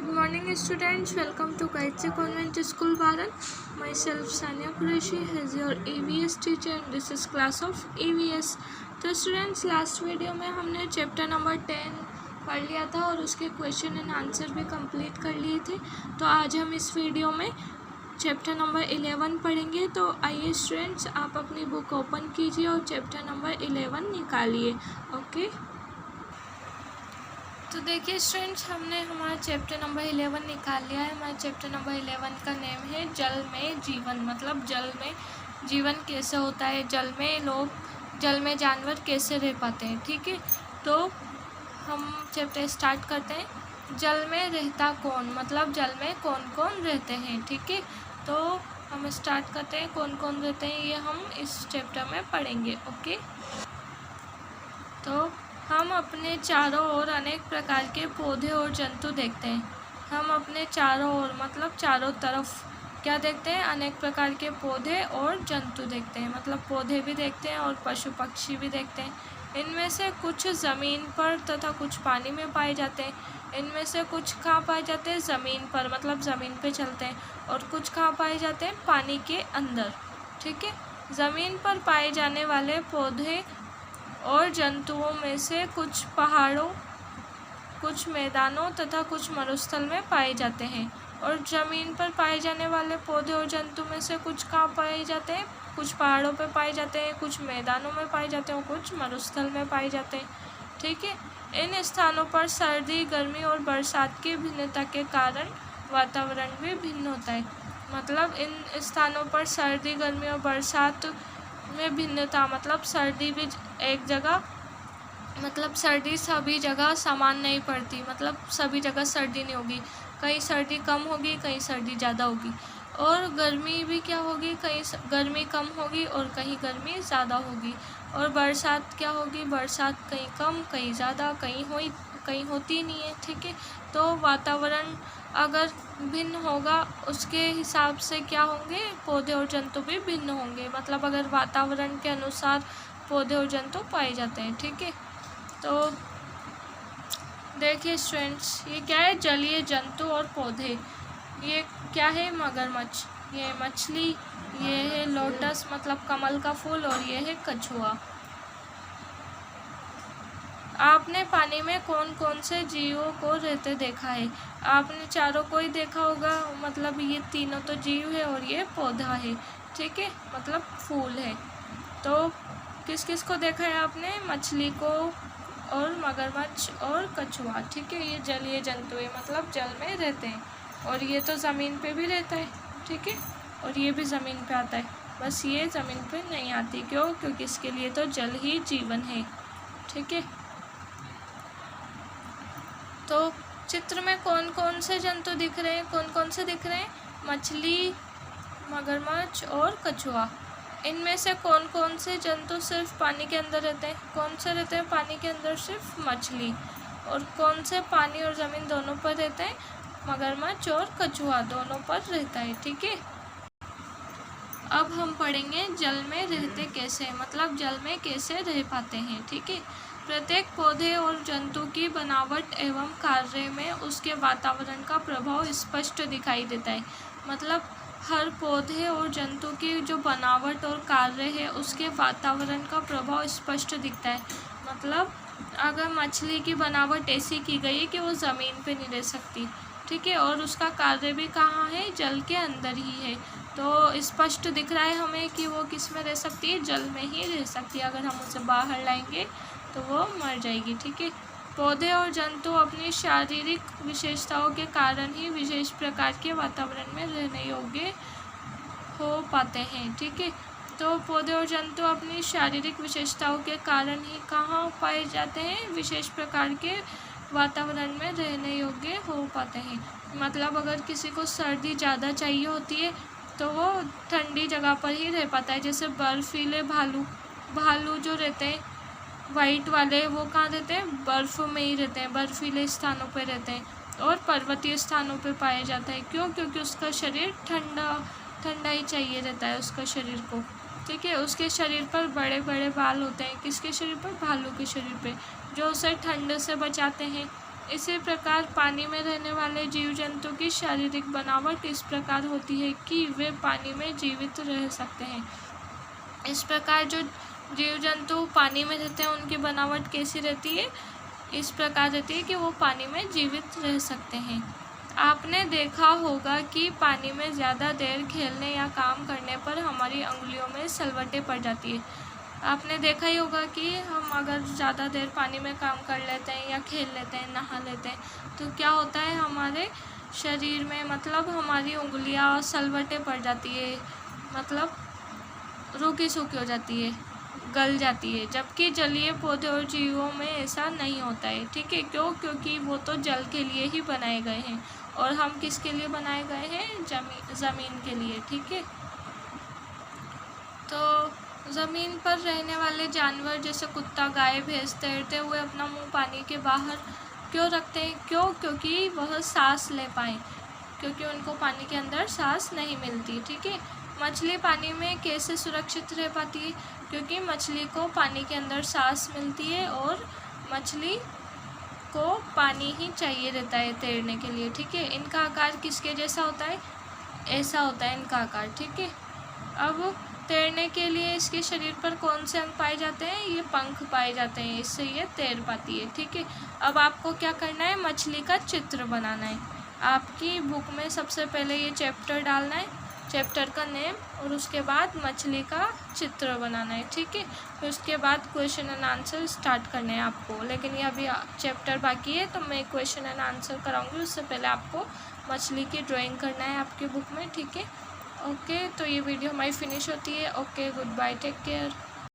Good morning students, welcome to Gaitse Convent School Bharat. Myself Sania Qureshi is your EVS teacher and this is class of EVS. तो students last video में हमने chapter number 10 पढ़ लिया था और उसके question and answer भी complete कर लिए थे। तो आज हम इस वीडियो में चैप्टर नंबर 11 पढ़ेंगे। तो आइए स्टूडेंट्स आप अपनी बुक ओपन कीजिए और चैप्टर नंबर 11 निकालिए। ओके, तो देखिए स्टूडेंट्स हमने हमारा चैप्टर नंबर 11 निकाल लिया है। हमारे चैप्टर नंबर 11 का नेम है जल में जीवन, मतलब जल में जीवन कैसे होता है, जल में जानवर कैसे रह पाते हैं। ठीक है, तो हम चैप्टर स्टार्ट करते हैं। जल में रहता कौन, मतलब जल में कौन कौन रहते हैं। ठीक है, तो हम स्टार्ट करते हैं। कौन कौन रहते हैं ये हम इस चैप्टर में पढ़ेंगे। ओके, तो हम अपने चारों ओर अनेक प्रकार के पौधे और जंतु देखते हैं। हम अपने चारों ओर मतलब चारों तरफ क्या देखते हैं, अनेक प्रकार के पौधे और जंतु देखते हैं। मतलब पौधे भी देखते हैं और पशु पक्षी भी देखते हैं। इनमें से कुछ ज़मीन पर तथा कुछ पानी में पाए जाते हैं। इनमें से कुछ कहाँ पाए जाते हैं, ज़मीन पर, मतलब ज़मीन पे चलते हैं, और कुछ कहाँ पाए जाते हैं, पानी के अंदर। ठीक है, ज़मीन पर पाए जाने वाले पौधे और जंतुओं में से कुछ पहाड़ों, कुछ मैदानों तथा कुछ मरुस्थल में पाए जाते हैं। और ज़मीन पर पाए जाने वाले पौधे और जंतु में से कुछ कहाँ पाए जाते हैं, कुछ पहाड़ों पर पाए जाते हैं, कुछ मैदानों में पाए जाते हैं और कुछ मरुस्थल में पाए जाते हैं। ठीक है, इन स्थानों पर सर्दी, गर्मी और बरसात की भिन्नता के कारण वातावरण भी भिन्न होता है। मतलब इन स्थानों पर सर्दी, गर्मी और बरसात में भिन्नता, मतलब सर्दी भी एक जगह, मतलब सर्दी सभी जगह समान नहीं पड़ती, मतलब सभी जगह सर्दी नहीं होगी, कहीं सर्दी कम होगी, कहीं सर्दी ज़्यादा होगी। और गर्मी भी क्या होगी, कहीं गर्मी कम होगी और कहीं गर्मी ज़्यादा होगी। और बरसात क्या होगी, बरसात कहीं कम, कहीं ज़्यादा, कहीं होती नहीं है। ठीक है, तो वातावरण अगर भिन्न होगा उसके हिसाब से क्या होंगे, पौधे और जंतु भी भिन्न होंगे। मतलब अगर वातावरण के अनुसार पौधे और जंतु पाए जाते हैं। ठीक है, तो देखिए स्टूडेंट्स ये क्या है, जलीय जंतु और पौधे। ये क्या है, मगरमच्छ, ये मछली, ये है लोटस मतलब कमल का फूल, और ये है कछुआ। आपने पानी में कौन कौन से जीवों को रहते देखा है। आपने चारों को ही देखा होगा, मतलब ये तीनों तो जीव है और ये पौधा है। ठीक है, मतलब फूल है। तो किस किस को देखा है आपने, मछली को और मगरमच्छ और कछुआ। ठीक है, ये जलीय जंतु है, मतलब जल में रहते हैं। और ये तो ज़मीन पे भी रहता है। ठीक है, और ये भी ज़मीन पे आता है, बस ये ज़मीन पे नहीं आती। क्यों, क्योंकि इसके लिए तो जल ही जीवन है। ठीक है, तो चित्र में कौन कौन से जंतु दिख रहे हैं, कौन कौन से दिख रहे हैं, मछली, मगरमच्छ और कछुआ। इनमें से कौन कौन से जंतु सिर्फ पानी के अंदर रहते हैं, कौन से रहते हैं पानी के अंदर, सिर्फ मछली। और कौन से पानी और ज़मीन दोनों पर रहते हैं, मगरमच्छ और कछुआ दोनों पर रहता है। ठीक है, अब हम पढ़ेंगे जल में रहते कैसे, मतलब जल में कैसे रह पाते हैं। ठीक है, प्रत्येक पौधे और जंतु की बनावट एवं कार्य में उसके वातावरण का प्रभाव स्पष्ट दिखाई देता है। मतलब हर पौधे और जंतु की जो बनावट और कार्य है उसके वातावरण का प्रभाव स्पष्ट दिखता है। मतलब अगर मछली की बनावट ऐसी की गई है कि वो ज़मीन पे नहीं रह सकती। ठीक है, और उसका कार्य भी कहाँ है, जल के अंदर ही है। तो स्पष्ट दिख रहा है हमें कि वो किस में रह सकती है, जल में ही रह सकती है। अगर हम उसे बाहर लाएंगे तो वो मर जाएगी। ठीक है, पौधे और जंतु अपनी शारीरिक विशेषताओं के कारण ही विशेष प्रकार के वातावरण में रहने योग्य हो पाते हैं। ठीक है, तो पौधे और जंतु अपनी शारीरिक विशेषताओं के कारण ही कहाँ पाए जाते हैं, विशेष प्रकार के वातावरण में रहने योग्य हो पाते हैं। मतलब अगर किसी को सर्दी ज़्यादा चाहिए होती है तो वो ठंडी जगह पर ही रह पाता है। जैसे बर्फीले भालू जो रहते हैं वाइट वाले, वो कहाँ रहते हैं, बर्फ़ में ही रहते हैं, बर्फीले स्थानों पर रहते हैं। और पर्वतीय स्थानों पर पाया जाता है। क्यों, क्योंकि उसका शरीर ठंडा ही चाहिए रहता है उसका शरीर को। ठीक है, उसके शरीर पर बड़े बड़े बाल होते हैं, किसके शरीर पर, भालू के शरीर पे, जो उसे ठंड से बचाते हैं। इसी प्रकार पानी में रहने वाले जीव जंतु की शारीरिक बनावट इस प्रकार होती है कि वे पानी में जीवित रह सकते हैं। इस प्रकार जो जीव जंतु पानी में रहते हैं उनकी बनावट कैसी रहती है? इस प्रकार रहती है कि वो पानी में जीवित रह सकते हैं। आपने देखा होगा कि पानी में ज़्यादा देर खेलने या काम करने पर हमारी उंगलियों में सलवटें पड़ जाती है। आपने देखा ही होगा कि हम अगर ज़्यादा देर पानी में काम कर लेते हैं या खेल लेते हैं, नहा लेते हैं, तो क्या होता है हमारे शरीर में, मतलब हमारी उंगलियां सलवटें पड़ जाती है, मतलब रूखी सूखी हो जाती है, गल जाती है। जबकि जलीय पौधे और जीवों में ऐसा नहीं होता है। ठीक है, क्यों? क्योंकि वो तो जल के लिए ही बनाए गए हैं और हम किसके लिए बनाए गए हैं? ज़मीन के लिए। ठीक है, तो ज़मीन पर रहने वाले जानवर जैसे कुत्ता, गाय, भैंस तैरते हुए अपना मुंह पानी के बाहर क्यों रखते हैं? क्यों? क्योंकि वह सांस ले पाएँ, क्योंकि उनको पानी के अंदर सांस नहीं मिलती। ठीक है, मछली पानी में कैसे सुरक्षित रह पाती है? क्योंकि मछली को पानी के अंदर सांस मिलती है और मछली को पानी ही चाहिए रहता है तैरने के लिए। ठीक है, इनका आकार किसके जैसा होता है? ऐसा होता है इनका आकार। ठीक है, अब तैरने के लिए इसके शरीर पर कौन से अंग पाए जाते हैं? ये पंख पाए जाते हैं, इससे ये तैर पाती है। ठीक है, अब आपको क्या करना है? मछली का चित्र बनाना है। आपकी बुक में सबसे पहले ये चैप्टर डालना है, चैप्टर का नेम, और उसके बाद मछली का चित्र बनाना है। ठीक है, फिर उसके बाद क्वेश्चन एंड आंसर स्टार्ट करने हैं आपको। लेकिन ये अभी चैप्टर बाकी है तो मैं क्वेश्चन एंड आंसर कराऊंगी, उससे पहले आपको मछली की ड्राइंग करना है आपकी बुक में। ठीक है, ओके, तो ये वीडियो हमारी फिनिश होती है। Okay, goodbye, take care.